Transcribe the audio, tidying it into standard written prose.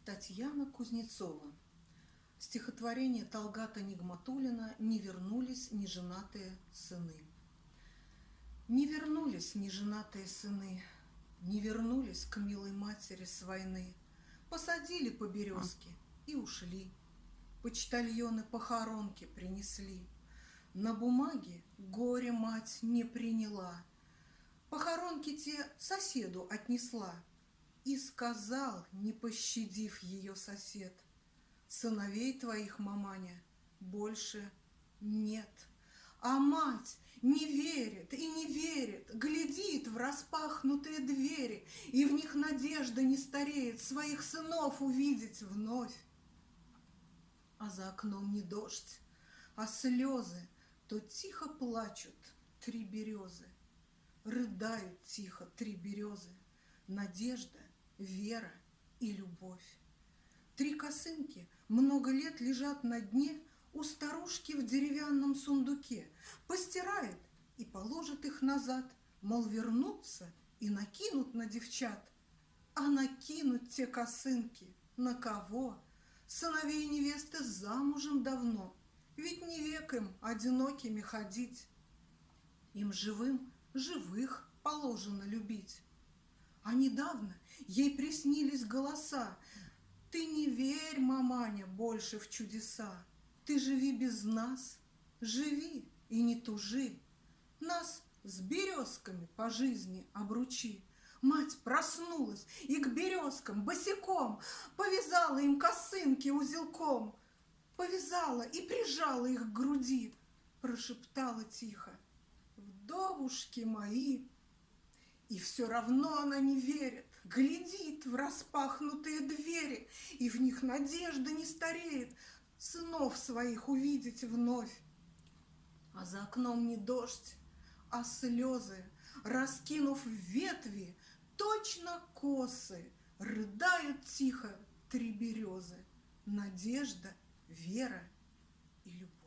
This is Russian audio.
Татьяна Кузнецова. Стихотворение Талгата Нигматуллина «Не вернулись неженатые сыны». Не вернулись неженатые сыны, не вернулись к милой матери с войны. Посадили по березке и ушли. Почтальоны похоронки принесли. На бумаге горе мать не приняла. Похоронки те соседу отнесла. И сказал, не пощадив ее сосед: сыновей твоих, маманя, больше нет. А мать не верит и не верит, глядит в распахнутые двери, и в них надежда не стареет своих сынов увидеть вновь. А за окном не дождь, а слезы, то тихо плачут три березы. Рыдают тихо три березы: надежда, вера и любовь. Три косынки много лет лежат на дне у старушки в деревянном сундуке. Постирает и положит их назад, мол, вернутся и накинут на девчат. А накинут те косынки на кого? Сыновей невесты замужем давно, ведь не век им одинокими ходить. Им живым живых положено любить. А недавно ей приснились голоса: ты не верь, маманя, больше в чудеса. Ты живи без нас, живи и не тужи. Нас с березками по жизни обручи. Мать проснулась и к березкам босиком повязала им косынки узелком. Повязала и прижала их к груди. Прошептала тихо: вдовушки мои. И все равно она не верит, глядит в распахнутые двери, и в них надежда не стареет сынов своих увидеть вновь. А за окном не дождь, а слезы, раскинув ветви, точно косы, рыдают тихо три березы: надежда, вера и любовь.